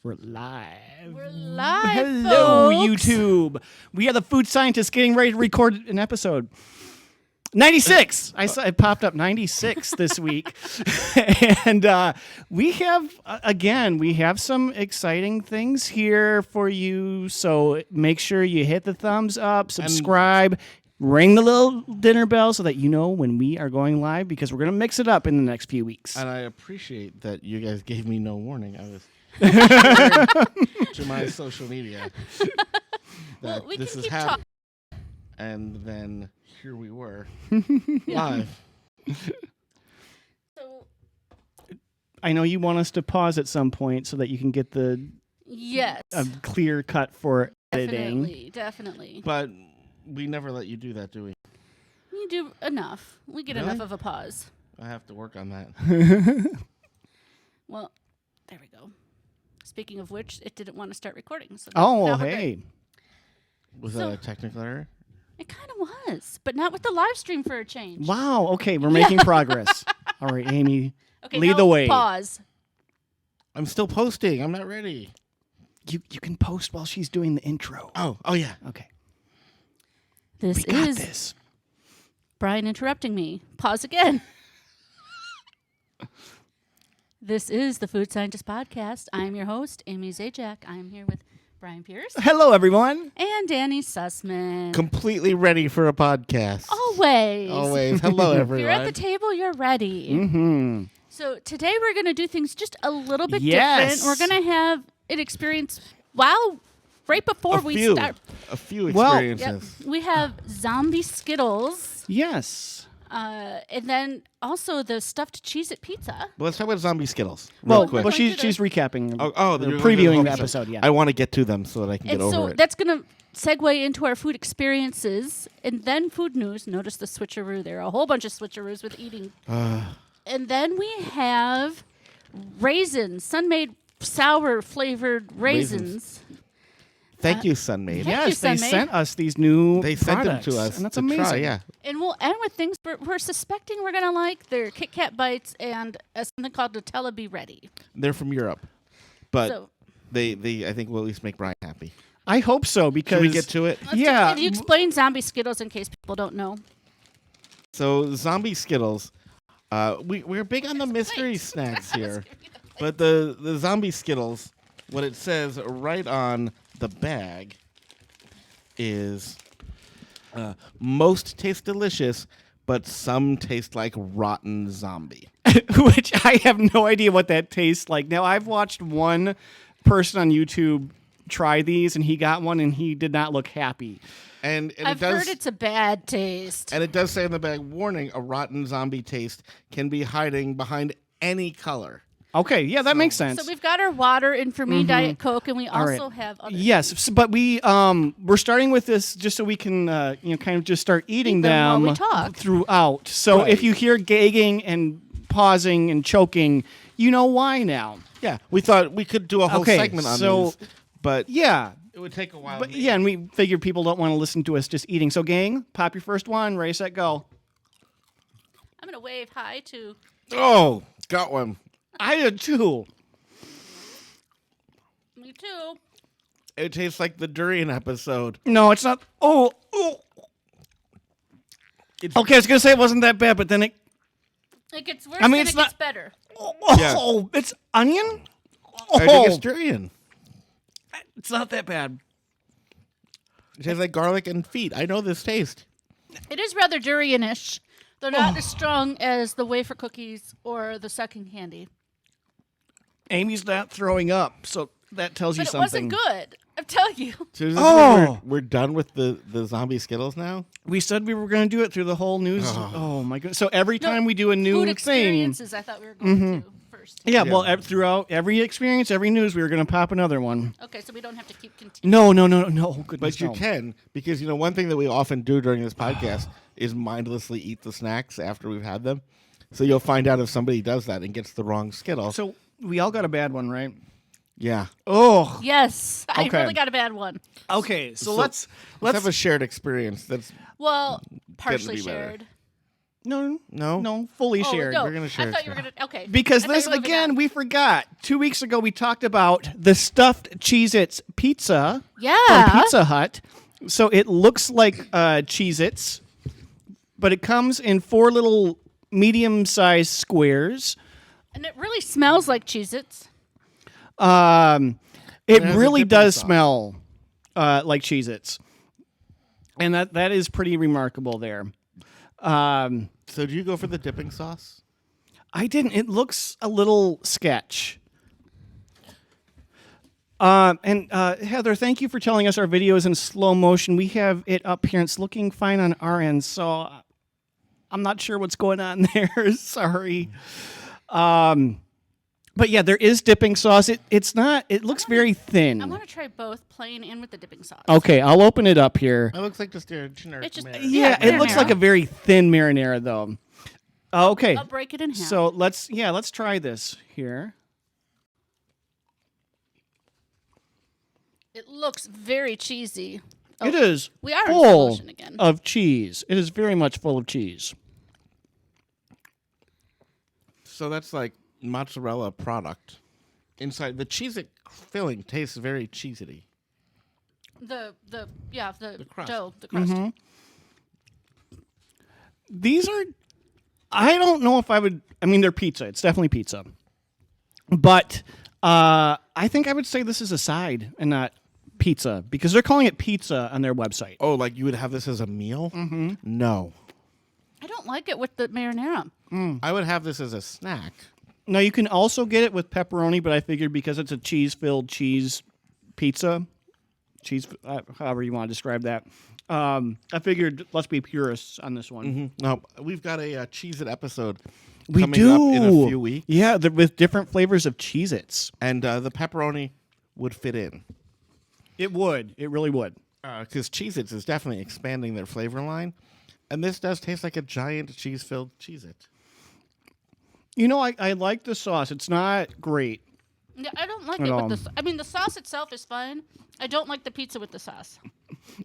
We're live. We're live, Hello, folks. YouTube. We are the food scientists getting ready to record an episode. 96. I saw it popped up 96 this week. And we have some exciting things here for you. So make sure you hit the thumbs up, subscribe, ring the little dinner bell so that you know when we are going live, because we're going to mix it up in the next few weeks. And I appreciate that you guys gave me no warning. I was to my social media that Well, we this can is keep happening. And then here we were, live. So, I know you want us to pause at some point so that you can get the yes, clear cut for editing. definitely. But we never let you do that, do we? You do enough. We get Really? enough of a pause. I have to work on that. Well, there we go. Speaking of which, it didn't want to start recording. So now we're Hey. good. Was So- that a technical error? It kind of was, but not with the live stream for a change. Wow. Okay, we're making progress. All right, Amy, Okay, lead now the way. Pause. I'm still posting. I'm not ready. You can post while she's doing the intro. Oh yeah. Okay. This We got is this. Brian interrupting me. Pause again. This is the Food Scientist Podcast. I am your host, Amy Zajac. I am here with Brian Pierce Hello, everyone. and Danny Sussman. Completely ready for a podcast. Always. Always. Hello, everyone. If you're at the table, you're ready. Mm-hmm. So today we're going to do things just a little bit Yes. different. We're going to have an experience. Wow. Right before we start. A few Well- experiences. Yep, we have Zombie Skittles. Yes. And then also the stuffed Cheez-It Pizza. Well, let's talk about Zombie Skittles real Well, quick. Going she's to the- recapping. Oh, or you're going to previewing the whole episode. Yeah. I want to get to them so that I can And get so over it. that's going to segue into our food experiences and then food news. Notice the switcheroo there. A whole bunch of switcheroos with eating. And then we have raisins, Sun-Maid Sour flavored raisins. Thank you, Sun-Maid. Thank you, Yes, they Sun-Maid. sent us these new They sent them products, to us. and that's to amazing. Try, yeah. And we'll end with things we're suspecting we're going to like. They're Kit Kat Bites and something called Nutella Be Ready. They're from Europe, but So they I think will at least make Brian happy. I hope so, because Should we get to it? let's Yeah. If you explain Zombie Skittles in case people don't know. So Zombie Skittles, we're big on the mystery Wait. snacks I was here, gonna be like- but the Zombie Skittles, what it says right on the bag is most taste delicious, but some taste like rotten zombie. which I have no idea what that tastes like. Now, I've watched one person on YouTube try these, and he got one, and he did not look happy. And I've it does. heard it's a bad taste. And it does say in the bag, warning, a rotten zombie taste can be hiding behind any color. Okay, yeah, that makes sense. So we've got our water and for me Diet Coke, and we All right. also have other Yes, but we're starting with this just so we can kind of just start eating Eat them them while we talk. throughout. So Right. if you hear gagging and pausing and choking, you know why now. Yeah, we thought we could do a whole Okay, segment on so- these, but Yeah, it would take a while. but yeah, and we figured people don't want to listen to us just eating. So gang, pop your first one, ready, set, go. I'm going to wave hi to Oh, got one. I did too. me too. It tastes like the durian episode. No, it's not. Oh. Okay, I was gonna say it wasn't that bad, but then it. It gets worse I mean, and it's it gets not- better. Oh, it's onion. I think it's durian. It's not that bad. It tastes like garlic and feet. I know this taste. It is rather durianish. They're not as strong as the wafer cookies or the sucking candy. Amy's not throwing up, so that tells you But it something. wasn't good. I'm telling you. So does this Oh! mean we're done with the zombie Skittles now? We said we were going to do it through the whole news. Oh my goodness! So every time we do a new Food thing, experiences I thought we were going to first. yeah. Yeah. Well, throughout every experience, every news, we were going to pop another one. Okay, so we don't have to keep continuing. No. Goodness, But you no. can, because one thing that we often do during this podcast is mindlessly eat the snacks after we've had them. So you'll find out if somebody does that and gets the wrong Skittle. So we all got a bad one, right? yeah. Oh. Yes, I Okay. really got a bad one. Okay. So So let's Let's have a shared experience. That's Well, partially be better. shared. No, fully shared. No. We're gonna share I it thought you were together. gonna. Okay. Because I thought this, you were moving again, on. we forgot. 2 weeks ago, we talked about the stuffed Cheez-Its pizza Yeah. from Pizza Hut. So it looks like Cheez-Its, but it comes in 4 little medium-sized squares. And it really smells like Cheez-Its. It has a really dipping does sauce. smell like Cheez-Its. And that is pretty remarkable there. So do you go for the dipping sauce? I didn't. It looks a little sketch. And Heather, thank you for telling us our video is in slow motion. We have it up here, and it's looking fine on our end, so I'm not sure what's going on there. Sorry. But yeah, there is dipping sauce. It's not. It looks very thin. I want to try both, plain and with the dipping sauce. Okay, I'll open it up here. It looks like just your generic. It's just- marinara. Yeah, it looks marinara. like a very thin marinara, though. Okay, I'll break it in half. so let's try this here. It looks very cheesy. Oh, It is we are in slow full motion again. of cheese. It is very much full of cheese. So that's like mozzarella product inside. The Cheez-It filling tastes very cheesy. The crust. dough, the crust. Mm-hmm. These are, I don't know if I would, I mean, they're pizza. It's definitely pizza. But I think I would say this is a side and not pizza because they're calling it pizza on their website. Oh, like you would have this as a meal? Mm-hmm. No. I don't like it with the marinara. I would have this as a snack. Now, you can also get it with pepperoni, but I figured because it's a cheese-filled cheese pizza, however you want to describe that, I figured let's be purists on this one. Mm-hmm. No, we've got a Cheez-It episode We coming do. up in a few weeks. Yeah, with different flavors of Cheez-Its. And the pepperoni would fit in. It would. It really would. Because Cheez-Its is definitely expanding their flavor line. And this does taste like a giant cheese-filled Cheez-It. You know, I like the sauce. It's not great. Yeah, I don't like At it all. with the. I mean, the sauce itself is fine. I don't like the pizza with the sauce.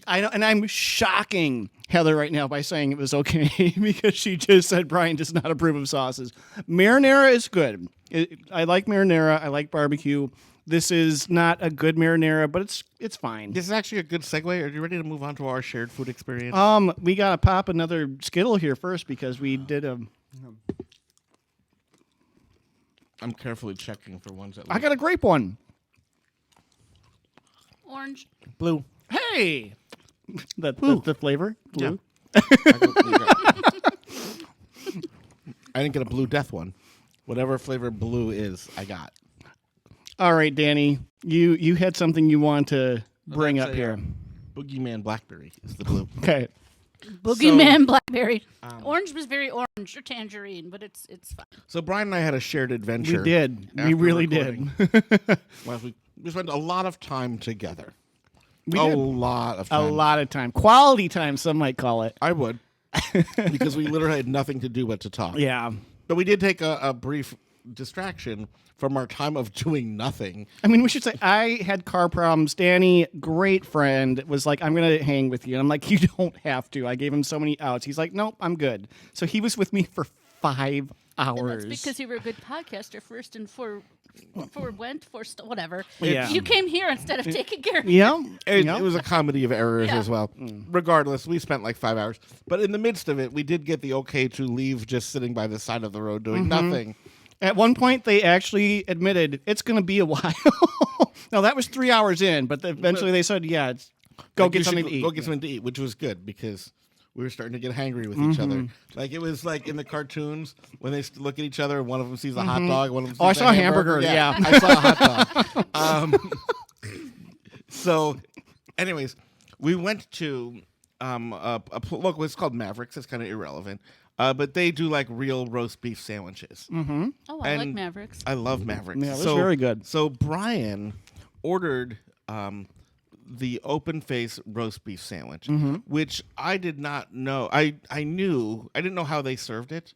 I know, and I'm shocking Heather right now by saying it was okay because she just said Brian does not approve of sauces. Marinara is good. I like marinara. I like barbecue. This is not a good marinara, but it's fine. This is actually a good segue. Are you ready to move on to our shared food experience? We gotta pop another Skittle here first because we did a. I'm carefully checking for ones that I look got a grape one. Orange. blue. Hey, the flavor blue. I didn't get a blue death one. Whatever flavor blue is, I got. All right, Danny, you had something you want to bring That's up a, here. Boogeyman Blackberry is the blue. Okay. Boogeyman blackberry. Orange was very orange or tangerine, but it's fine. So Brian and I had a shared adventure. We did. We after really recording. did. Well, we spent a lot of time together. We a did. lot of A time. lot of time. Quality time, some might call it. I would. Because we literally had nothing to do but to talk. Yeah. But we did take a brief distraction from our time of doing nothing. I mean, we should say I had car problems. Danny, great friend, was like, I'm going to hang with you. And I'm like, you don't have to. I gave him so many outs. He's like, nope, I'm good. So he was with me for 5 hours. That's because you were a good podcaster first and whatever. Yeah. You came here instead of taking care of Yeah. It Yep. was a comedy of errors Yeah. as well. Regardless, we spent like 5 hours. But in the midst of it, we did get the okay to leave just sitting by the side of the road doing nothing. At one point, they actually admitted it's going to be a while. Now, that was 3 hours in, but eventually they said, yeah, go Like, get you should something to eat. Go get something to eat, which was good because we were starting to get hangry with each other. Like it was like in the cartoons when they look at each other, and one of them sees a hot dog, one of them sees Oh, I saw a hamburger, yeah. I saw a hot dog. So, anyways, we went to look. It's called Mavericks. It's kind of irrelevant, but they do like real roast beef sandwiches. Oh, I like And- Mavericks. I love Mavericks. Yeah, it was very good. So Brian ordered the open face roast beef sandwich, which I did not know. I didn't know how they served it,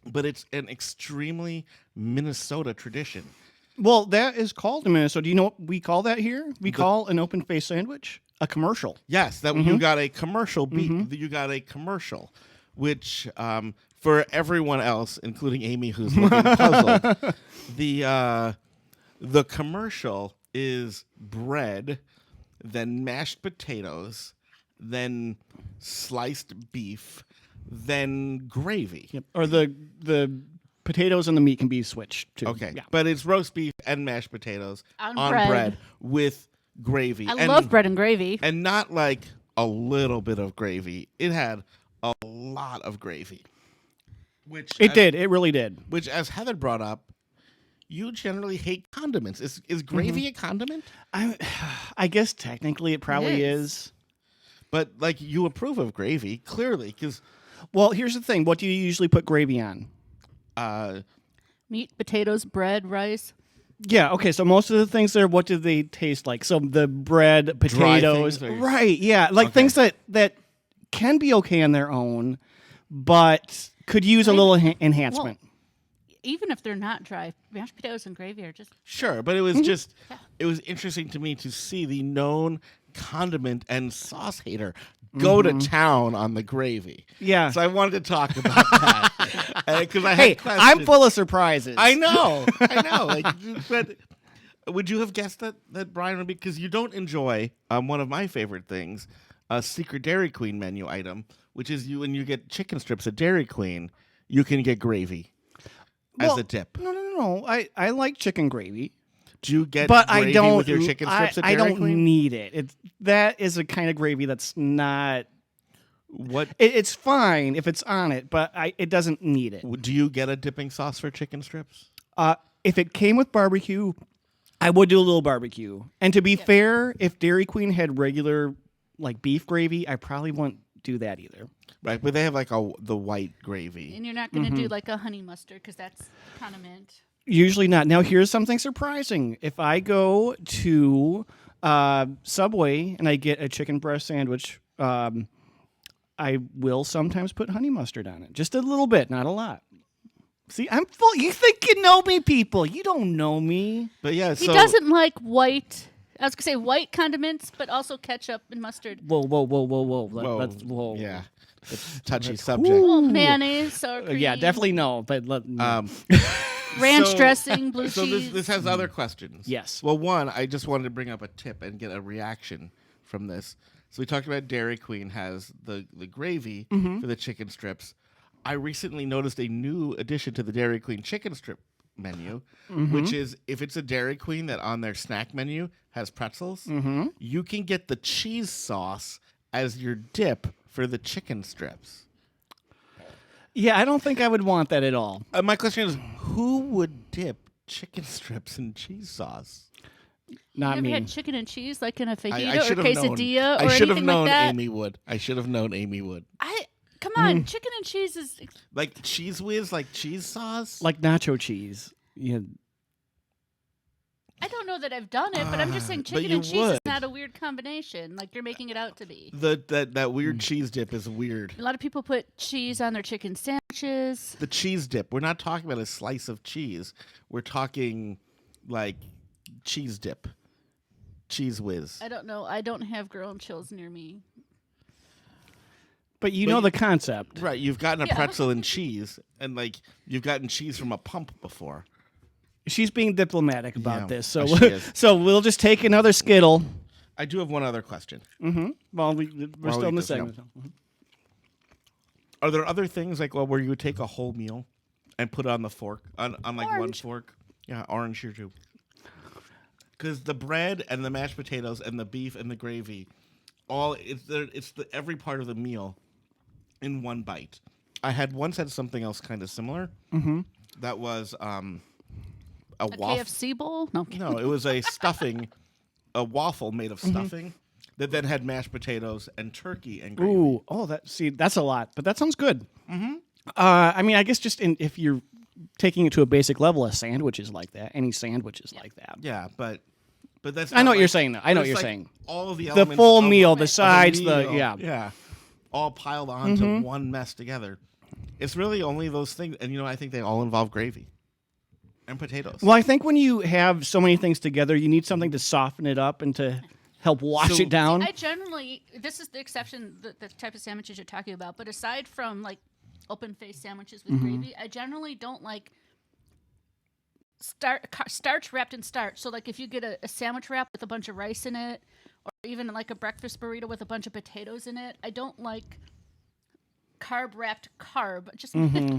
but it's an extremely Minnesota tradition. Well, that is called in Minnesota. Do you know what we call that here? We call an open face sandwich a commercial. Yes, that you got a commercial beef. You got a commercial, which for everyone else, including Amy, who's looking puzzled, the commercial is bread, then mashed potatoes, then sliced beef, then gravy. Yep. Or the potatoes and the meat can be switched too. Okay, Yeah. but it's roast beef and mashed potatoes On bread. bread. With gravy. I love bread and gravy. And not like a little bit of gravy. It had a lot of gravy. It did. It really did. Which, as Heather brought up, you generally hate condiments. Is gravy a condiment? I guess technically it probably It is. But like you approve of gravy, clearly, because Well, here's the thing. What do you usually put gravy on? Meat, potatoes, bread, rice. Yeah, okay, so most of the things there, what do they taste like? So the bread, potatoes, things or- right, yeah, like things that can be okay on their own, but could use a little enhancement. Well, even if they're not dry, mashed potatoes and gravy are just... sure, but it was just it was interesting to me to see the known condiment and sauce hater go to town on the gravy. Yeah. So I wanted to talk about that. Because I Hey, had questions. I'm full of surprises. I know. Like, but would you have guessed that Brian would be? Because you don't enjoy one of my favorite things, a secret Dairy Queen menu item, which is when you get chicken strips at Dairy Queen, you can get gravy as a dip. No. I like chicken gravy, Do you get but gravy I don't. with your chicken strips at I Dairy don't Queen? need it. That is a kind of gravy that's not. What It's fine if it's on it, but it doesn't need it. do you get a dipping sauce for chicken strips? If it came with barbecue, I would do a little barbecue. And to be fair, if Dairy Queen had regular like beef gravy, I probably wouldn't do that either. Right, but they have like the white gravy. And you're not going to do like a honey mustard because that's condiment. Usually not. Now here's something surprising. If I go to Subway and I get a chicken breast sandwich, I will sometimes put honey mustard on it. Just a little bit, not a lot. See, I'm full. You think you know me, people. You don't know me. But yeah, He so doesn't like white... I was going to say white condiments, but also ketchup and mustard. Whoa. Whoa, Whoa. yeah, it's a touchy subject. Oh, mayonnaise, sour cream. Yeah, definitely no. But Ranch So- dressing, blue So cheese. this has other questions. Yes. Well, one, I just wanted to bring up a tip and get a reaction from this. So we talked about Dairy Queen has the gravy for the chicken strips. I recently noticed a new addition to the Dairy Queen chicken strip menu, which is if it's a Dairy Queen that on their snack menu has pretzels, you can get the cheese sauce as your dip for the chicken strips. yeah, I don't think I would want that at all. My question is, who would dip chicken strips in cheese sauce? Not Have me. you had chicken and cheese like in a I fajita or should have known. quesadilla or I should have anything known like that? Amy would. I should have known Amy would. Come on, chicken and cheese is... Like Cheese Whiz, like cheese sauce. Like nacho cheese. Yeah. I don't know that I've done it, but I'm just saying but chicken you and cheese is would. not a weird combination like you're making it out to be. That weird cheese dip is weird. A lot of people put cheese on their chicken sandwiches. The cheese dip. We're not talking about a slice of cheese. We're talking like cheese dip. Cheese Whiz. I don't know. I don't have grown chills near me. But you know the concept. Right, you've gotten a Yeah. pretzel and cheese, and like you've gotten cheese from a pump before. She's being diplomatic about Yeah, this. So she is. so we'll just take another Skittle. I do have one other question. Well, we're While still we in the just know. segment. Are there other things like where you would take a whole meal and put it on the fork on like one Orange. fork? Yeah, orange here too. Because the bread and the mashed potatoes and the beef and the gravy, it's every part of the meal in one bite. I had once had something else kind of similar. That was a A waffle. KFC bowl? No. No, it was a stuffing, a waffle made of stuffing that then had mashed potatoes and turkey and gravy. Ooh, that's a lot, but that sounds good. I mean, I guess just if you're taking it to a basic level, a sandwich is like that. Any sandwich is like that. Yeah, but that's. I know not what you're like- saying, though. I know but what it's you're like saying. All of the The elements full of meal, of the a sides, meal, yeah. all piled onto one mess together. It's really only those things, and I think they all involve gravy and potatoes. Well, I think when you have so many things together, you need something to soften it up and to help wash So- it down. I generally, this is the exception, the type of sandwiches you're talking about. But aside from like open-faced sandwiches with gravy, I generally don't like starch wrapped in starch. So like if you get a sandwich wrap with a bunch of rice in it, or even like a breakfast burrito with a bunch of potatoes in it, I don't like carb wrapped carb. Just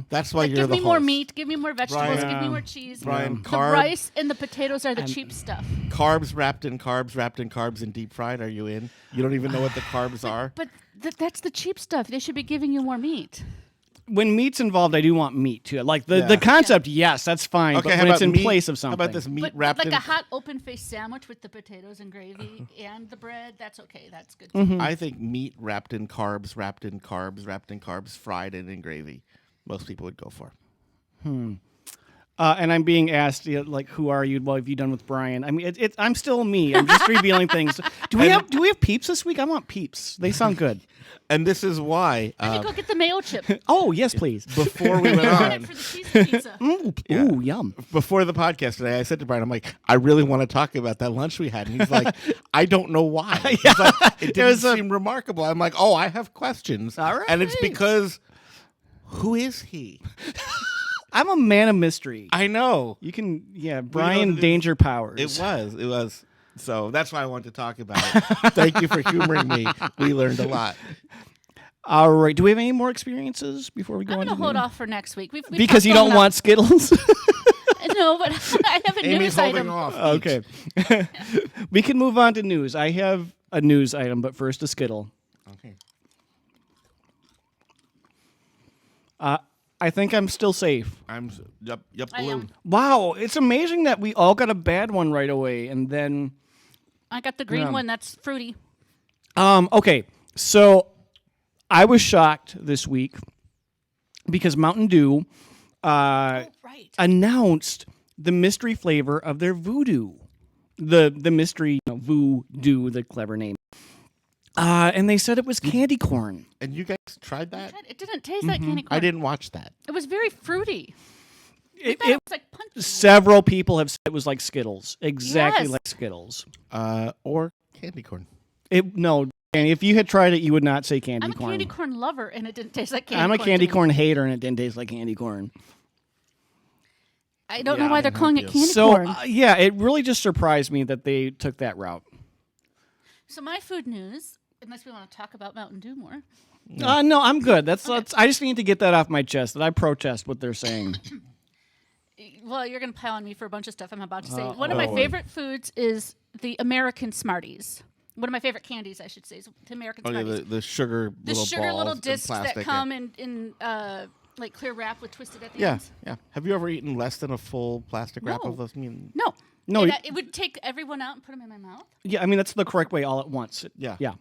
That's why like, you're give the me more host. meat, give me more vegetables, Brian- give me more cheese. Brian, The carb, rice and the potatoes are the cheap stuff. carbs wrapped in carbs and deep fried. Are you in? You don't even know what the carbs are. But that's the cheap stuff. They should be giving you more meat. When meat's involved, I do want meat too. Like the Yeah. concept, yes, that's fine. Okay, but how when about it's in meat? place of something. How about this meat But wrapped like in? a hot open-faced sandwich with the potatoes and gravy and the bread, that's okay. That's good. I think meat wrapped in carbs, fried and in gravy. Most people would go for. And I'm being asked, like, who are you? What have you done with Brian? I mean, I'm still me. I'm just revealing things. Do we have peeps this week? I want peeps. They sound good. And this is why Let me go get the mayo chip. Oh yes, please. before we went Got it on, for the Cheez-It Pizza. Ooh, yum. before the podcast today, I said to Brian, I'm like, I really want to talk about that lunch we had. And he's like, I don't know why. He's like, it didn't seem remarkable. I'm like, oh, I have questions. All right. And it's because, who is he? I'm a man of mystery. I know. You can, that Brian it is- Danger Powers. It was. So that's why I wanted to talk about it. Thank you for humoring me. We learned a lot. All right. Do we have any more experiences before we go I'm on? going to hold off for next week. We've Because talked you long don't enough. want Skittles. No, but I have a Amy's news holding item. off. Okay. We can move on to news. I have a news item, but first a Skittle. Okay. I think I'm still safe. Yep, I blue. am. Wow, it's amazing that we all got a bad one right away, and then I got the green Yeah. one. That's fruity. okay. So I was shocked this week because Mountain Dew Right. announced the mystery flavor of their Voodoo, the mystery Voodoo, the clever name, and they said it was candy corn. And you guys tried that? It didn't taste like candy corn. I didn't watch that. It was very fruity. I It, thought it was like punchy. several people have said it was like Skittles, exactly Yes. like Skittles. Or candy corn. No, Danny, if you had tried it, you would not say candy I'm a corn. candy corn lover, and it didn't taste like candy I'm corn. a candy to me. corn hater, and it didn't taste like candy corn. I don't Yeah, know why I they're can calling help it you. candy So corn. it really just surprised me that they took that route. So my food news, unless we want to talk about Mountain Dew more. No, I'm good. That's I just need to get that off my chest that I protest what they're saying. Well, you're going to pile on me for a bunch of stuff I'm about to say. One of my favorite foods is the American Smarties. One of my favorite candies, I should say, is the American Oh, yeah, Smarties. the sugar The little sugar balls little in discs that plastic. come in like clear wrap with twisted at the Yeah, ends. yeah. Have you ever eaten less than a full plastic wrap No. of those? I mean, No. No, It would take everyone out and put them in my mouth. Yeah, I mean that's the correct way all at once. Yeah. Yeah.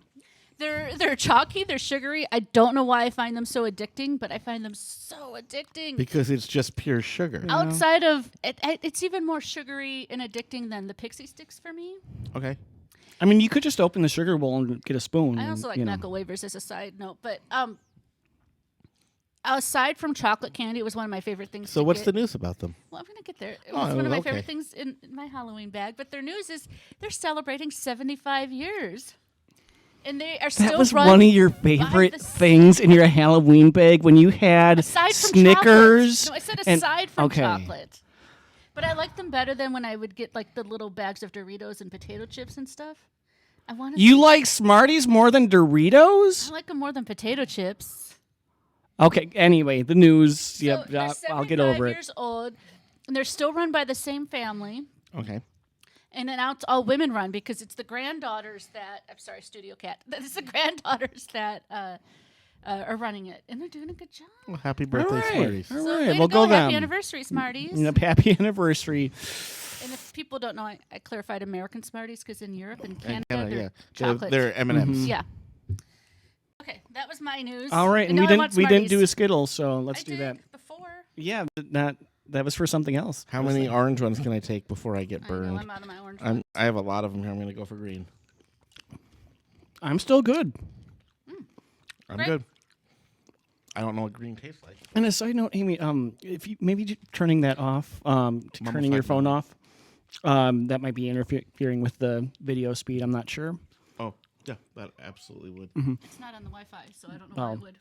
They're chalky, they're sugary. I don't know why I find them so addicting, but I find them so addicting. because it's just pure sugar. Outside of it's even more sugary and addicting than the Pixie Sticks for me. Okay. I mean, you could just open the sugar bowl and get a spoon. I also like and, knuckle wavers as a side note, but aside from chocolate candy, it was one of my favorite things. So to what's get. the news about them? Well, I'm gonna get there. It Oh, was one of my okay. favorite things in my Halloween bag. But their news is they're celebrating 75 years, and they are still. That was run one of your by favorite the things in your Halloween bag when you had aside from Snickers. chocolate. No, I said and- aside from okay. chocolate. But I like them better than when I would get like the little bags of Doritos and potato chips and stuff. I want. You like Smarties more than I Doritos? like them more than potato chips. Okay. Anyway, the news. So Yep. they're I'll get over 75 it. years old, and they're still run by the same family. Okay. And then now it's all women run because it's the granddaughters that I'm sorry, Studio Cat. It's the granddaughters that are running it, and they're doing a good job. Well, happy birthday, right. Smarties. All So right, way to well, go Happy them. anniversary, Smarties. Yep, happy anniversary. And if people don't know, I clarified American Smarties because in Europe and And Canada, Canada, they're yeah. chocolate. They're M&Ms. Yeah. Okay, that was my news. All right, and now we I didn't want we didn't do a Smarties. Skittle, so let's I do did that. before. Yeah, that was for something else. How many orange ones can I take before I get I know, burned? I'm out of my orange one. I have a lot of them here. I'm going to go for green. I'm still good. I'm Great. good. I don't know what green tastes like. And a side note, Amy, if you maybe turning that off, turning your phone off, that might be interfering with the video speed. I'm not sure. Yeah, that absolutely would. It's not on the Wi-Fi, so I don't know why it would.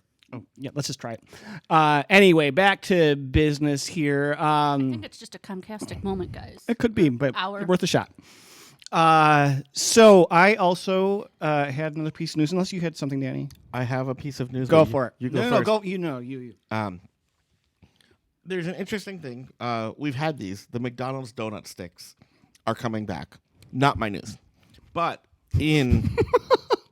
Yeah, let's just try it. Anyway, back to business here. I think it's just a Comcastic moment, guys. It could be, but Hour. worth a shot. So I also had another piece of news. Unless you had something, Danny. I have a piece of news. Go for it. You go no, first. No, go. You. There's an interesting thing. We've had these. The McDonald's donut sticks are coming back. Not my news. But in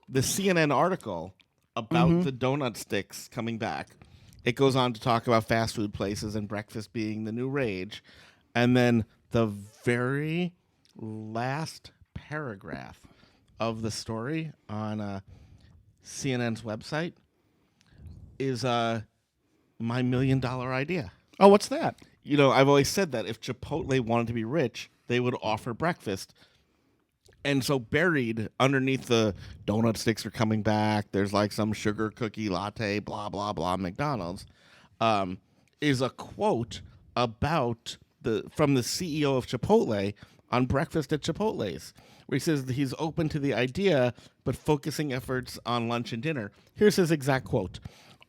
the CNN article about the donut sticks coming back, it goes on to talk about fast food places and breakfast being the new rage. And then the very last paragraph of the story on CNN's website is my $1 million idea. Oh, what's that? You know, I've always said that if Chipotle wanted to be rich, they would offer breakfast. And so buried underneath the donut sticks are coming back, there's like some sugar cookie latte, blah, blah, blah, McDonald's, is a quote about from the CEO of Chipotle on Breakfast at Chipotle's, where he says that he's open to the idea, but focusing efforts on lunch and dinner. Here's his exact quote.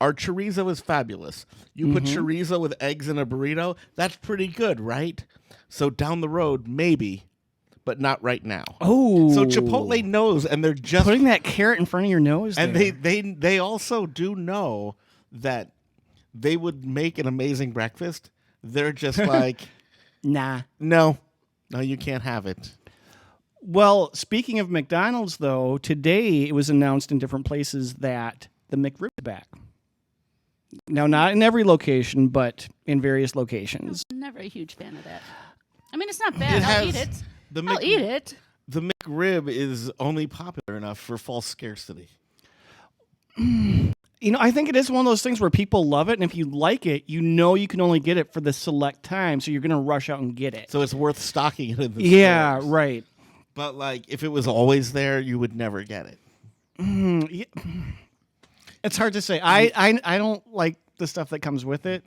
Our chorizo is fabulous. You put chorizo with eggs in a burrito, that's pretty good, right? So down the road, maybe, but not right now. Oh. So Chipotle knows, and they're just Putting that carrot in front of your nose and there. they also do know that they would make an amazing breakfast. They're just like, Nah. no, you can't have it. Well, speaking of McDonald's, though, today it was announced in different places that the McRib is back. Now, not in every location, but in various locations. I'm never a huge fan of that. I mean, it's not bad. I'll eat it. I'll eat it. The McRib is only popular enough for false scarcity. You know, I think it is one of those things where people love it, and if you like it, you know you can only get it for the select time, so you're going to rush out and get it. So it's worth stocking it in the Yeah, stores. right. But like, if it was always there, you would never get it. Yeah. It's hard to say. I don't like the stuff that comes with it.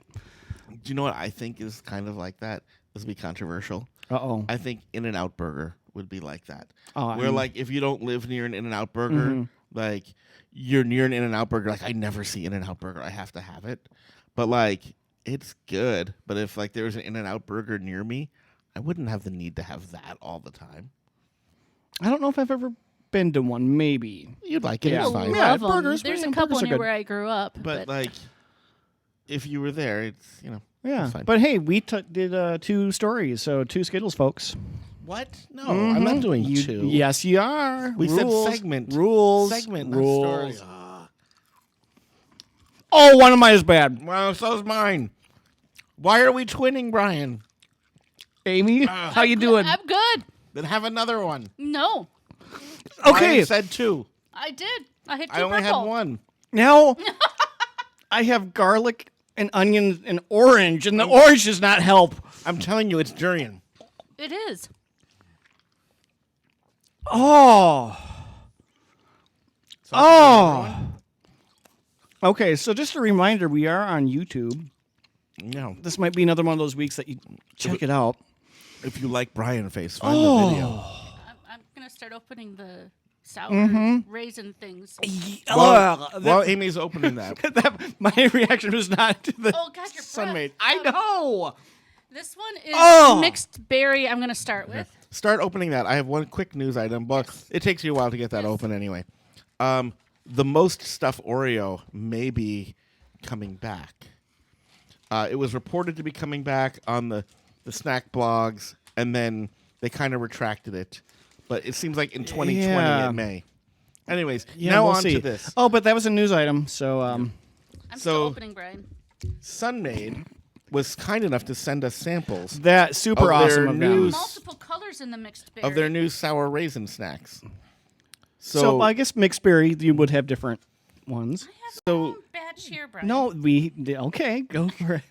Do you know what I think is kind of like that? This will be controversial. Uh-oh. I think In-N-Out Burger would be like that. Oh, where like if you don't live near an In-N-Out Burger, like you're near an In-N-Out Burger, like I never see In-N-Out Burger, I have to have it. But like it's good. But if like there was an In-N-Out Burger near me, I wouldn't have the need to have that all the time. I don't know if I've ever been to one. Maybe. You'd like it, Yeah. it's fine. Yeah, Love 'em. burgers, There's yeah, a couple burgers are near good. where I grew up. But like if you were there, it's Yeah. it's fine. But hey, we did 2 stories, so 2 Skittles, folks. What? No, I'm not doing two. Yes, you are. We Rules, said segment. Rules. Segment, not rules. story. Oh, one of mine is bad. Well, so's mine. Why are we twinning, Brian? Amy, how you doing? I'm good. Then have another one. No, Okay, Brian said 2. I did. I had 2 I only purple. had 1. now I have garlic and onions and orange, and the orange does not help. I'm telling you, it's durian. It is. Oh. Oh. Okay, so just a reminder, we are on YouTube. No. This might be another one of those weeks that you check it out. If you like Brian Face, find the video. I'm gonna start opening the sour raisin things. While Amy's opening that, My reaction was not to the Oh God, your Sun-Maid. breath. I know. This one is Oh. mixed berry. I'm gonna start with. start opening that. I have one quick news item, but it takes you a while to get that open anyway. The Most Stuff Oreo may be coming back. It was reported to be coming back on the snack blogs, and then they kind of retracted it. But it seems like in 2020 Yeah. it may. Anyways, Yeah, now we'll on see. to this. Oh, but that was a news item, so I'm So- still opening, Brian. Sun-Maid was kind enough to send us samples that super Of their awesome of them. news- Multiple colors in the mixed berry. of their new sour raisin snacks. So I guess mixed berry, you would have different ones. I have so- my own batch here, Brian. No, okay, go for it.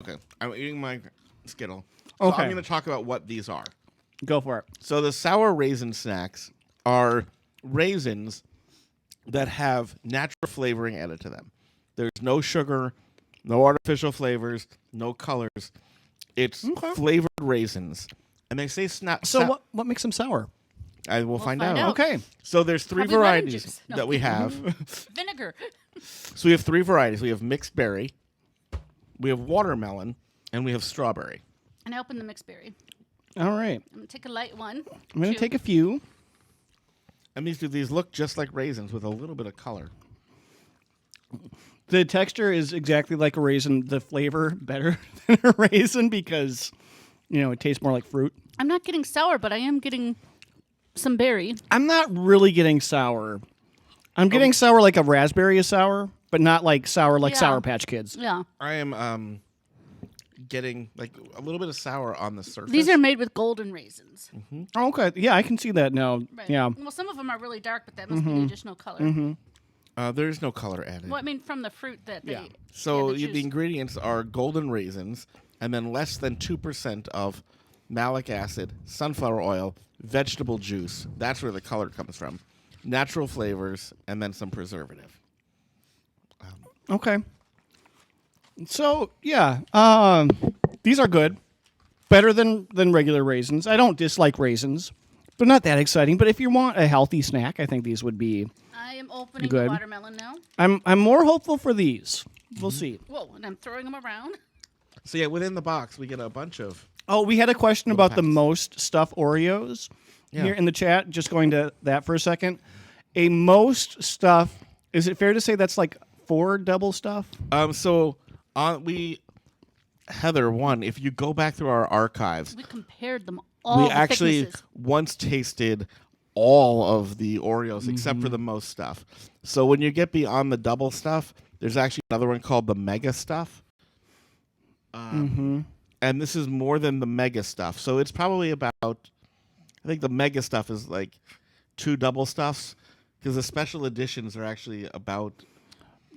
Okay, I'm eating my Skittle. So Okay. I'm going to talk about what these are. Go for it. So the sour raisin snacks are raisins that have natural flavoring added to them. There's no sugar, no artificial flavors, no colors. It's Okay. flavored raisins. And they say So what makes them sour? I will find out. Okay. So there's three Probably lemon varieties juice. No. that we have. Vinegar. So we have 3 varieties. We have mixed berry, we have watermelon, and we have strawberry. And I opened the mixed berry. All right. I'm going to take a light one. I'm going to take a few. And these look just like raisins with a little bit of color. The texture is exactly like a raisin. The flavor better than a raisin because, it tastes more like fruit. I'm not getting sour, but I am getting some berry. I'm not really getting sour. I'm getting sour like a raspberry is sour, but not like sour like Yeah. Sour Patch Kids. Yeah. I am getting like a little bit of sour on the surface. These are made with golden raisins. Okay. Yeah, I can see that now. Right. Yeah. Well, some of them are really dark, but that must be the additional color. There's no color added. Well, I mean, from the fruit that they. Yeah. So the the juice. ingredients are golden raisins, and then less than 2% of malic acid, sunflower oil, vegetable juice. That's where the color comes from. Natural flavors, and then some preservative. Okay. So, yeah. These are good. Better than regular raisins. I don't dislike raisins. They're not that exciting, but if you want a healthy snack, I think these would be. I am opening Good. the watermelon now. I'm more hopeful for these. We'll see. Whoa, and I'm throwing them around. So yeah, within the box we get a bunch of. Oh, we had a question Little about the packs. most stuff Oreos Yeah. here in the chat. Just going to that for a second. A most stuff. Is it fair to say that's like 4 double stuff? So Heather, if you go back through our archives, We compared them all. we the actually thicknesses. once tasted all of the Oreos except for the most stuff. So when you get beyond the double stuff, there's actually another one called the mega stuff. And this is more than the mega stuff. So it's probably about, I think the mega stuff is like 2 double stuffs because the special editions are actually about.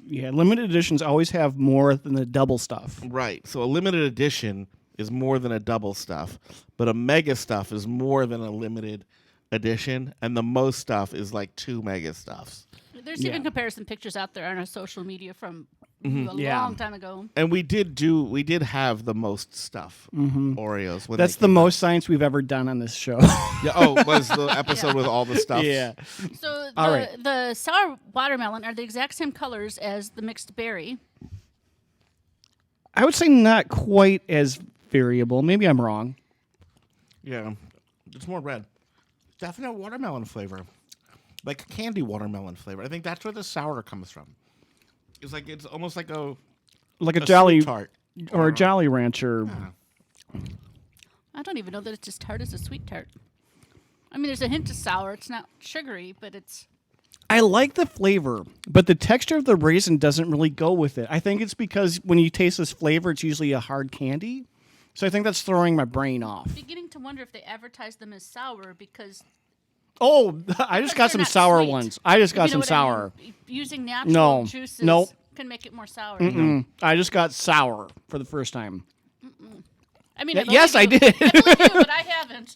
Yeah, limited editions always have more than the double stuff. Right. So a limited edition is more than a double stuff, but a mega stuff is more than a limited edition, and the most stuff is like 2 mega stuffs. There's Yeah. even comparison pictures out there on our social media from a Yeah. long time ago. And we did have the most stuff Oreos. When That's they the came out. most science we've ever done on this show. Yeah. Was the episode with all the stuff? Yeah. So All right. the sour watermelon are the exact same colors as the mixed berry. I would say not quite as variable. Maybe I'm wrong. Yeah. It's more red. Definite watermelon flavor, like candy watermelon flavor. I think that's where the sour comes from. It's almost like a Jolly sweet tart or a Jolly Rancher. I don't even know that it's as tart as a sweet tart. I mean, there's a hint of sour. It's not sugary, but it's. I like the flavor, but the texture of the raisin doesn't really go with it. I think it's because when you taste this flavor, it's usually a hard candy. So I think that's throwing my brain off. Beginning to wonder if they advertise them as sour because. Oh, I just got they're some not sour sweet. ones. I just got You know some what I sour. mean? Using natural No. juices Nope. can make it more sour. I just got sour for the first time. I mean, Yes, I did. I believe you, but I haven't.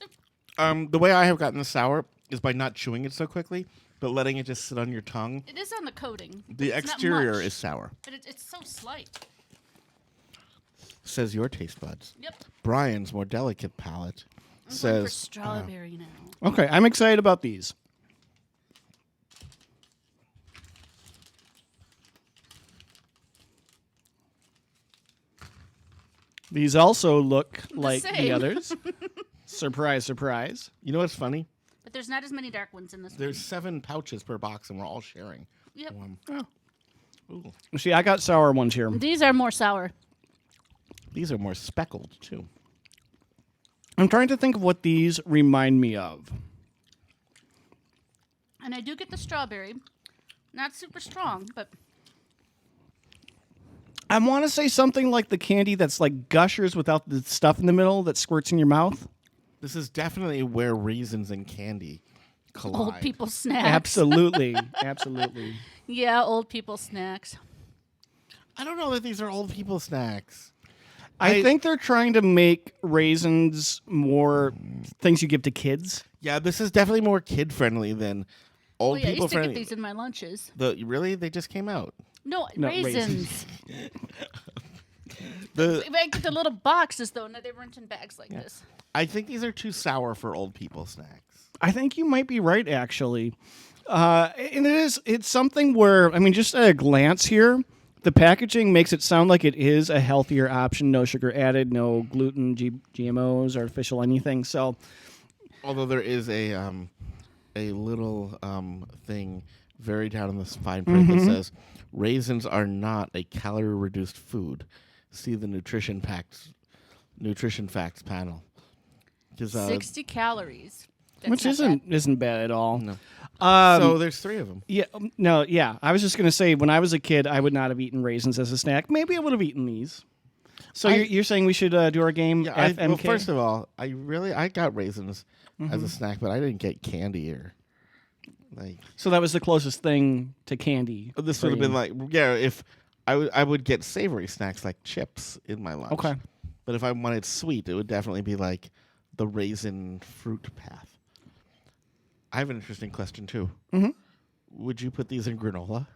The way I have gotten the sour is by not chewing it so quickly, but letting it just sit on your tongue. It is on the coating. but The it's not exterior much. is sour, But it's so slight. says your taste buds. Yep. Brian's more delicate palate I'm going for says strawberry now. Okay, I'm excited about these. These also look like the same. others. Surprise, surprise. you know what's funny? But there's not as many dark ones in this There's 7 pouches per box, and we're all sharing. Yep. Ooh. See, I got sour ones here. one. These are more sour. These are more speckled too. I'm trying to think of what these remind me of. And I do get the strawberry. Not super strong, but I want to say something like the candy that's like Gushers without the stuff in the middle that squirts in your mouth. This is definitely where raisins and candy collide. old people snacks. Absolutely. Absolutely. Yeah, old people snacks. I don't know that these are old people snacks. I think they're trying to make raisins more things you give to kids. Yeah, this is definitely more kid friendly than old Oh yeah, I people used to get friendly. these in my lunches. Really? They just came out. No, No, raisins. If I get the little boxes, though, no, they weren't in bags like this. I think these are too sour for old people snacks. I think you might be right, actually. And it's something where, I mean, just at a glance here, the packaging makes it sound like it is a healthier option. No sugar added, no gluten, GMOs, artificial anything. So, although there is a little thing very down in this fine print that says raisins are not a calorie-reduced food. See the nutrition facts panel. 60 calories. That's which not isn't bad at all. No. So there's 3 of them. Yeah, yeah. I was just gonna say, when I was a kid, I would not have eaten raisins as a snack. Maybe I would have eaten these. So you're saying we should do our game FMK? Well, first of all, I got raisins as a snack, but I didn't get candy or like. So that was the closest thing to candy. This would have been like, if I would get savory snacks like chips in my lunch. Okay. But if I wanted sweet, it would definitely be like the raisin fruit path. I have an interesting question too. Mm-hmm. Would you put these in granola?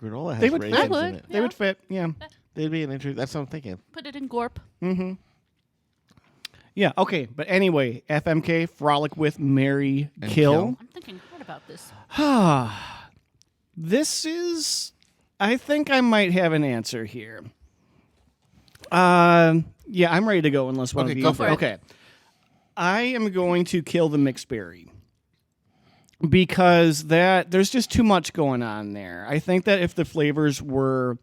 Granola has raisins in it. They would fit. Yeah. They'd be an interesting. That's what I'm thinking. Put it in Gorp. Mm-hmm. Yeah. Okay. But anyway, FMK, frolic with, marry, kill. I'm thinking hard about this. This is. I think I might have an answer here. Yeah, I'm ready to go unless one of you. Go for it. Okay. I am going to kill the mixed berry because there's just too much going on there. I think that if the flavors were,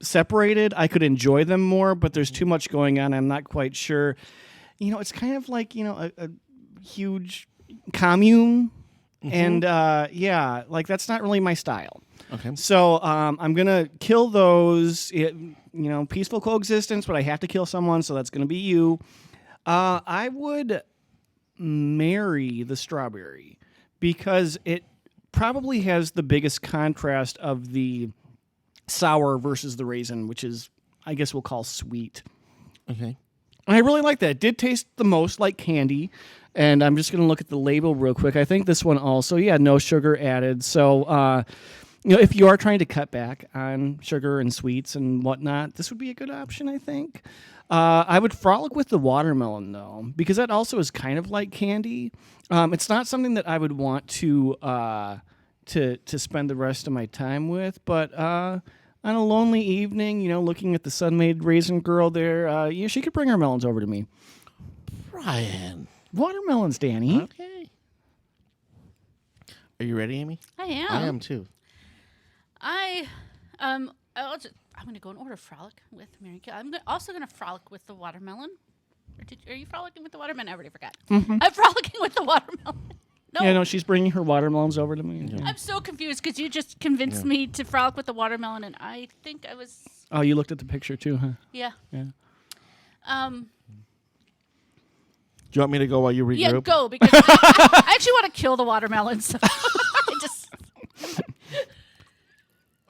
separated, I could enjoy them more. But there's too much going on. I'm not quite sure. It's kind of like a huge commune, and like that's not really my style. Okay. So I'm gonna kill those. Peaceful coexistence, but I have to kill someone, so that's gonna be you. I would marry the strawberry because it probably has the biggest contrast of the sour versus the raisin, which is, I guess, we'll call sweet. Okay. And I really like that. It did taste the most like candy. And I'm just going to look at the label real quick. I think this one also, no sugar added. So, if you are trying to cut back on sugar and sweets and whatnot, this would be a good option, I think. I would frolic with the watermelon, though, because that also is kind of like candy. It's not something that I would want to spend the rest of my time with, but on a lonely evening, looking at the Sun-Maid Raisin girl there, she could bring her melons over to me. Brian. Watermelons, Danny. Okay. Are you ready, Amy? I am. I am too. I'm going to go in order. Frolic with Mary Kill. I'm also going to frolic with the watermelon. Are you frolicking with the watermelon? I already forgot. Mm-hmm. I'm frolicking with the watermelon. No. Yeah, no, she's bringing her watermelons over to me. Yeah. I'm so confused because you just convinced me to frolic with the watermelon, and I think I was... Oh, you looked at the picture too, huh? Yeah. Yeah. Do you want me to go while you regroup? Yeah, go, because I actually want to kill the watermelons.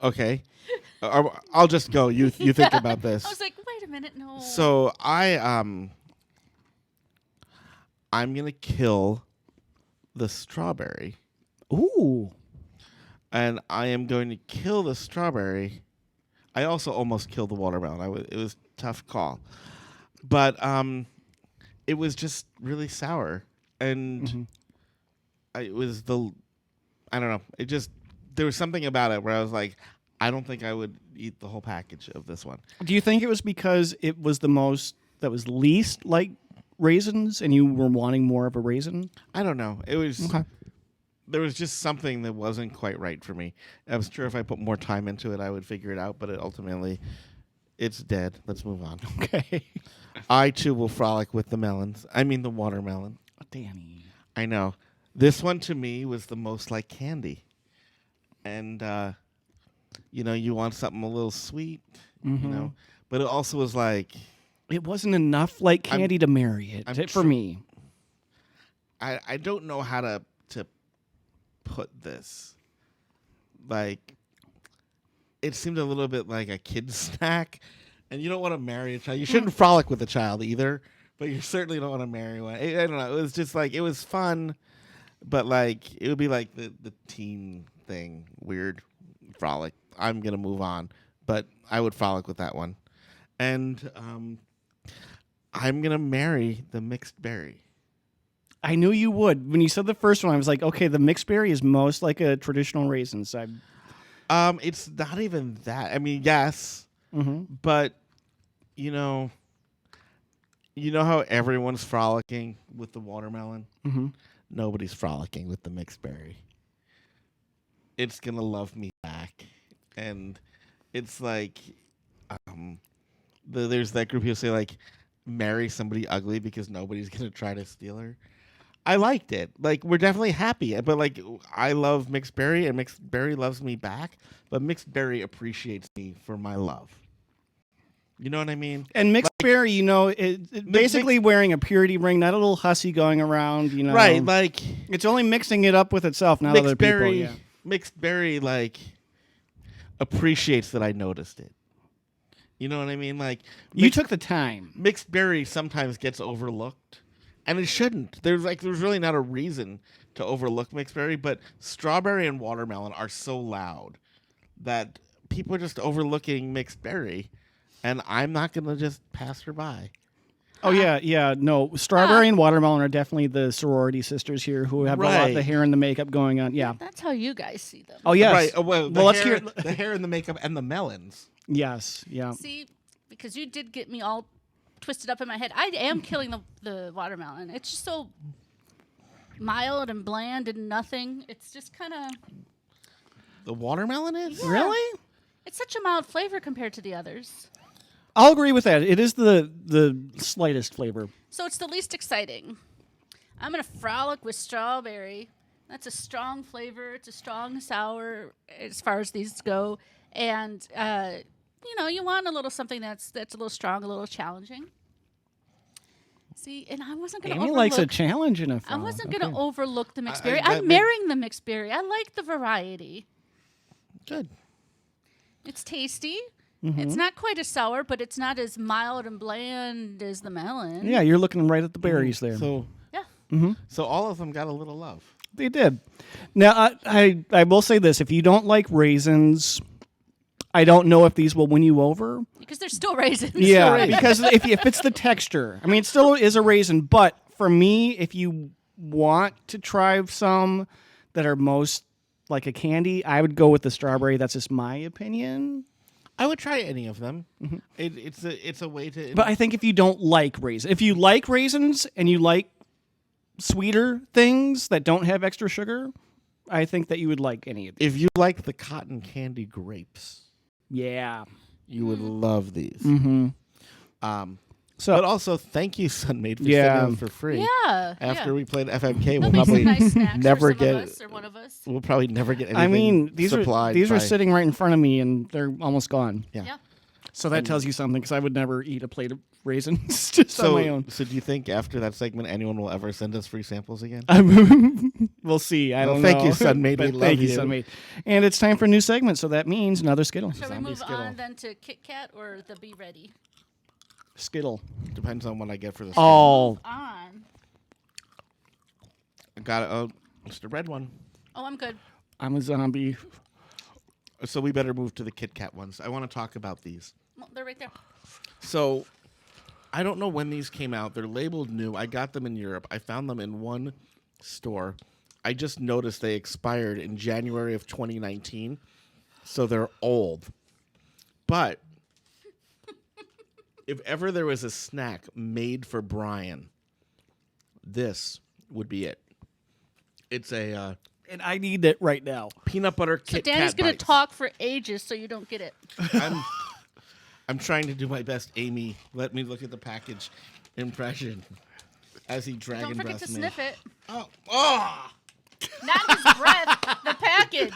Okay. I'll just go. You think about this. I was like, wait a minute, no. So I'm gonna kill the strawberry. Ooh. And I am going to kill the strawberry. I also almost killed the watermelon. It was a tough call. But it was just really sour. And I don't know. There was something about it where I was like, I don't think I would eat the whole package of this one. Do you think it was because it was the most that was least like raisins and you were wanting more of a raisin? I don't know. It was there was just something that wasn't quite right for me. I was sure if I put more time into it, I would figure it out, but ultimately it's dead. Let's move on. Okay. I too will frolic with the watermelon. Oh, Danny. I know. This one to me was the most like candy. And you want something a little sweet, but it also was like it wasn't enough like candy to marry it for me. I don't know how to put this. Like, it seemed a little bit like a kid's snack, and you don't want to marry a child. You shouldn't frolic with a child either, but you certainly don't want to marry one. I don't know. It was just like, it was fun, but like it would be like the teen thing, weird frolic. I'm gonna move on. but I would frolic with that one. And I'm going to marry the mixed berry. I knew you would. When you said the first one, I was like, okay, the mixed berry is most like a traditional raisins. It's not even that. I mean, yes, but you know how everyone's frolicking with the watermelon? Mm-hmm. Nobody's frolicking with the mixed berry. It's going to love me back. And it's like, there's that group who say, like, marry somebody ugly because nobody's going to try to steal her. I liked it. Like, we're definitely happy. But, like, I love mixed berry, and mixed berry loves me back. But mixed berry appreciates me for my love. You know what I mean? And mixed berry, it basically wearing a purity ring, not a little hussy going around, Right, like... It's only mixing it up with itself, not other people. Yeah. Mixed berry, like, appreciates that I noticed it. You know what I mean? Like, you took the time. Mixed berry sometimes gets overlooked. And it shouldn't. There's really not a reason to overlook mixed berry, but strawberry and watermelon are so loud that people are just overlooking mixed berry, and I'm not going to just pass her by. Oh, yeah. No, strawberry and watermelon are definitely the sorority sisters here who have a lot of the hair and the makeup going on. Yeah. That's how you guys see them. Oh, yes. Right. Well, let's hear the hair and the makeup and the melons. Yes, yeah. See, because you did get me all twisted up in my head. I am killing the watermelon. It's just so mild and bland and nothing. It's just kind of... The watermelon is? Yeah. Really? It's such a mild flavor compared to the others. I'll agree with that. It is the slightest flavor. So it's the least exciting. I'm going to frolic with strawberry. That's a strong flavor. It's a strong sour as far as these go. And, you want a little something that's a little strong, a little challenging. See, and I wasn't going to Amy likes a challenge in a frolic. I wasn't going to overlook the mixed berry. that I'm marrying the mixed berry. I like the variety. Good. It's tasty. It's not quite as sour, but it's not as mild and bland as the melon. Yeah, you're looking right at the berries there. So Yeah. So all of them got a little love. They did. Now, I will say this. If you don't like raisins, I don't know if these will win you over. Because they're still raisins. Yeah, because if it's the texture. I mean, it still is a raisin, but for me, if you want to try some that are most like a candy, I would go with the strawberry. That's just my opinion. I would try any of them. It's a way to... But I think if you don't like raisins, if you like raisins and you like sweeter things that don't have extra sugar, I think that you would like any of these. If you like the cotton candy grapes, Yeah. you would love these. Mm-hmm. But also, thank you, Sun-Maid, for sending them for free. Yeah. After we played FMK, They'll we'll make some probably nice snacks never for some get... of us or one of us. We'll probably never get anything I mean, these supplied are by- sitting right in front of me, and they're almost gone. Yeah. So that tells you something, because I would never eat a plate of raisins just on my own. So do you think after that segment anyone will ever send us free samples again? We'll see. I don't thank know. you, Sun-Maid. We But love thank you, you. Sun-Maid. And it's time for a new segment, so that means another Skittle. Shall we Zombie move Skittle. on then to Kit Kat or the Be Ready? Skittle. Depends on what I get for this. Oh. On. I got it. Oh, it's the red one. Oh, I'm good. I'm a zombie. So we better move to the Kit Kat ones. I want to talk about these. Well, they're right there. So I don't know when these came out. They're labeled new. I got them in Europe. I found them in one store. I just noticed they expired in January of 2019. So they're old. But if ever there was a snack made for Brian, this would be it. It's a And I need it right now. peanut butter So Kit Kat Danny's going to bites. talk for ages so you don't get it. I'm trying to do my best, Amy. Let me look at the package impression as he dragon Don't forget breaths to me. sniff it. Oh! Not his breath, the package.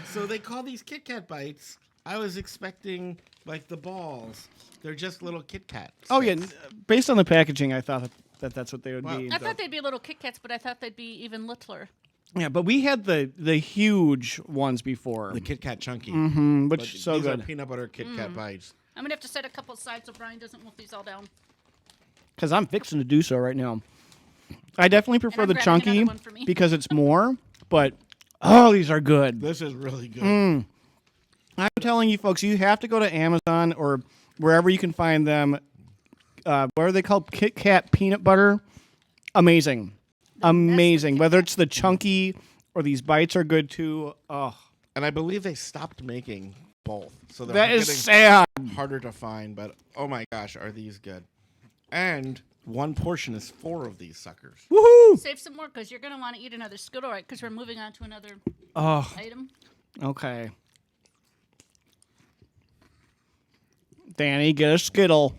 So they call these Kit Kat bites. I was expecting like the balls. They're just little Kit Kats. Oh, yeah. Based on the packaging, I thought that that's what they would Wow. be. I thought they'd be little Kit Kats, but I thought they'd be even littler. Yeah, but we had the huge ones before. The Kit Kat Chunky. Which But so these good. are peanut butter Kit Kat bites. I'm going to have to set a couple aside so Brian doesn't wolf these all down. Because I'm fixing to do so right now. I definitely prefer I'm the grabbing chunky another one for me. because it's more, but these are good. This is really good. I'm telling you, folks, you have to go to Amazon or wherever you can find them. What are they called? Kit Kat peanut butter. Amazing. Amazing. Whether it's the chunky or these bites are good too. Oh, And I believe they stopped making both. So they're that is getting sad. harder to find, but oh my gosh, are these good. And one portion is 4 of these suckers. Woohoo! Save some more because you're going to want to eat another Skittle, right? Because we're moving on to another Oh, item. okay. Danny, get a Skittle.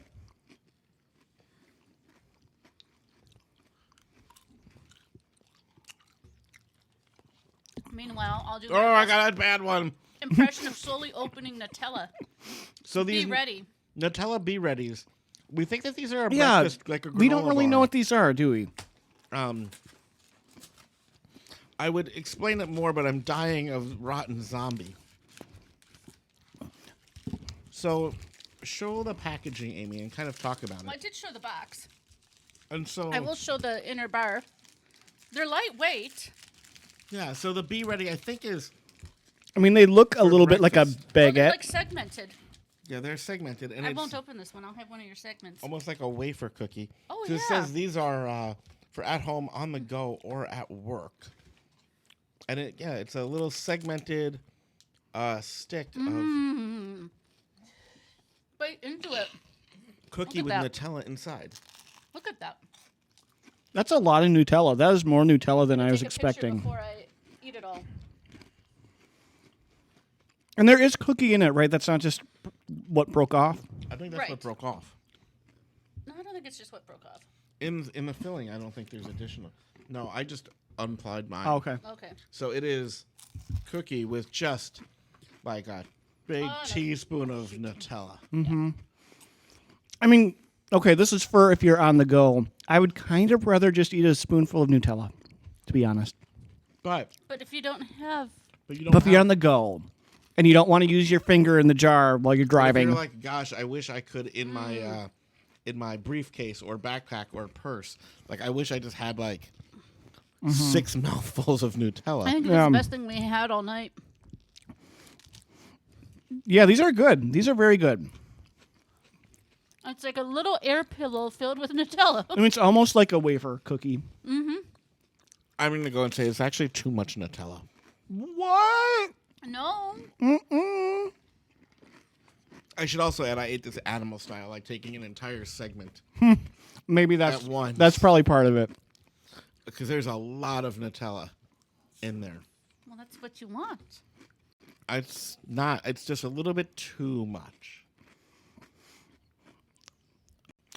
Meanwhile, I'll do Oh, I my best got a bad one. impression of slowly opening Nutella. So Be these ready. Nutella Be Readies. We think that these are a Yeah, breakfast, like a we don't granola really know bar. what these are, do we? I would explain it more, but I'm dying of rotten zombie. So, show the packaging, Amy, and kind of talk about Well, I it. did show the box. And so, I will show the inner bar. They're lightweight. yeah. So the Be Ready, I think, is I mean, they look a little bit like a breakfast. Well, they're baguette. like segmented. yeah, they're segmented, and I it's won't open this one. I'll have one of your segments. almost like a wafer cookie. Oh, 'Cause It yeah. says these are for at home, on the go, or at work. And it's a little segmented stick of Bite into it. cookie at with that. Nutella inside. Look at that. That's a lot of Nutella. That is more Nutella than I was Take a picture expecting. before I eat it all. And there is cookie in it, right? That's not just what broke off. I think that's Right. what broke off. No, I don't think it's just what broke off. In the filling, I don't think there's additional. No, I just unplied mine. Oh, okay. Okay. So it is cookie with just like a big Oh, no. teaspoon of Nutella. I mean, okay, this is for if you're on the go. I would kind of rather just eat a spoonful of Nutella, to be honest. But But if you don't have, you don't. But if you're have- on the go and you don't want to use your finger in the jar while you're if driving, you're like, gosh, I wish I could in my briefcase or backpack or purse. Like I wish I just had like 6 mouthfuls of Nutella. I think it's the best thing we had all night. yeah, these are good. These are very good. It's like a little air pillow filled with Nutella. I mean, it's almost like a wafer cookie. I'm gonna go and say it's actually too much Nutella. What? No. I should also add I ate this animal style, like taking an entire segment Maybe that's At once. that's probably part of it. because there's a lot of Nutella in there. Well, that's what you want. It's not. It's just a little bit too much.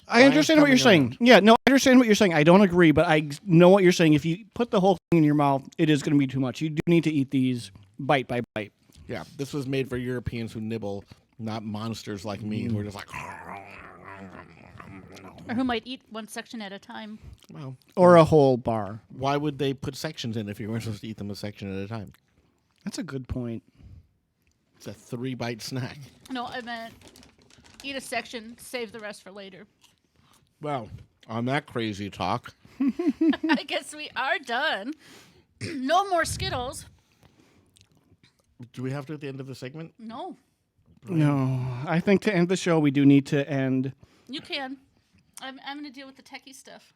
I understand what you're coming saying. Yeah, no, I understand what you're saying. I don't agree, but I know what you're saying. If you put the whole thing in your mouth, it is going to be too much. You do need to eat these bite by bite. Yeah, this was made for Europeans who nibble, not monsters like me who are just like. Or who might eat one section at a time. Well, Or a whole bar. why would they put sections in if you weren't supposed to eat them a section at a time? That's a good point. It's a 3-bite snack. No, I meant eat a section, save the rest for later. Well, on that crazy talk, I guess we are done. No more Skittles. do we have to at the end of the segment? No. No, I think to end the show, we do need to end. You can. I'm going to deal with the techie stuff.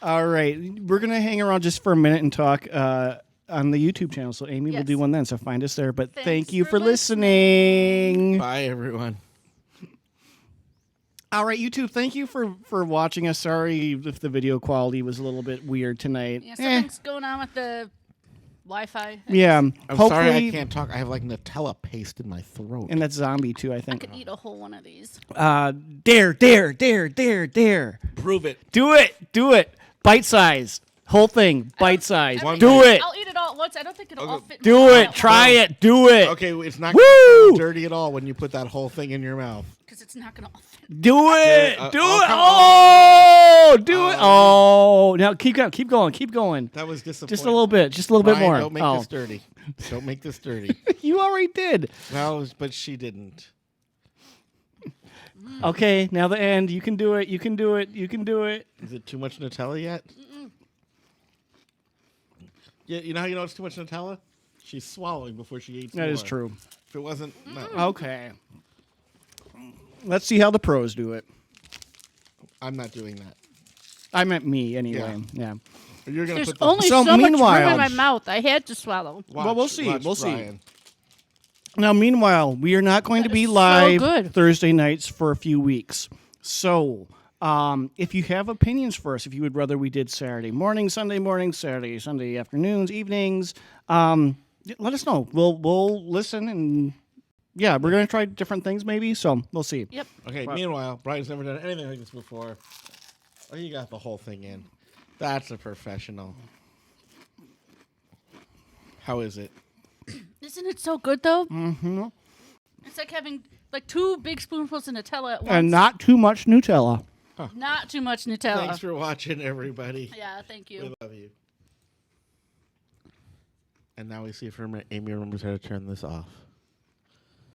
All right, we're going to hang around just for a minute and talk on the YouTube channel. So Amy will Yes. do one then. So find us there. But Thanks thank you for for listening. Bye, everyone. All right, YouTube, thank you for watching us. Sorry if the video quality was a little bit weird tonight. Yeah, something's going on with the Wi-Fi. Yeah, I'm hopefully, sorry I can't talk. I have like Nutella paste in my throat. and that's zombie too, I I think. could eat a whole one of these. Dare. Prove it. Do it. Bite size. Whole thing. Bite size. I don't Do think- it. I'll eat it all at once. I don't think it'll all fit. in Do my it. mouth. Try it. Do it. Okay, it's not Woo! gonna dirty at all when you put that whole thing in your mouth. Because it's not going to all fit. Do it. Yeah, Do oh, it. come Oh, do it. Oh, now keep going. Keep going. That was disappointing. Just a little bit. Just a little bit Brian, more. Don't make Oh, this dirty. Don't make this dirty. you already did. Well, but she didn't. Okay, now the end. You can do it. You can do it. Is it too much Nutella yet? Yeah, you know how you know it's too much Nutella? She's swallowing before she eats That more. is true. If it wasn't, no. Okay. Let's see how the pros do it. I'm not doing that. I meant me anyway. Yeah. You're gonna There's put the only So so much room meanwhile- in my mouth. I had to swallow. Well, we'll see. watch We'll see. Brian. Now, meanwhile, we are not going to That be is so live good. Thursday nights for a few weeks. So, if you have opinions for us, if you would rather we did Saturday morning, Sunday morning, Sunday afternoons, evenings, let us know. We'll listen and yeah, we're gonna try different things maybe. So we'll see. Yep. Okay. Meanwhile, Brian's never done anything like this before. Oh, you got the whole thing in. That's a professional. How is it? Isn't it so good though? Mm-hmm. It's like having like 2 big spoonfuls of Nutella at once. And not too much Nutella. Not too much Nutella. Thanks for watching, everybody. Yeah, thank you. We love you. And now we see if Amy remembers how to turn this off.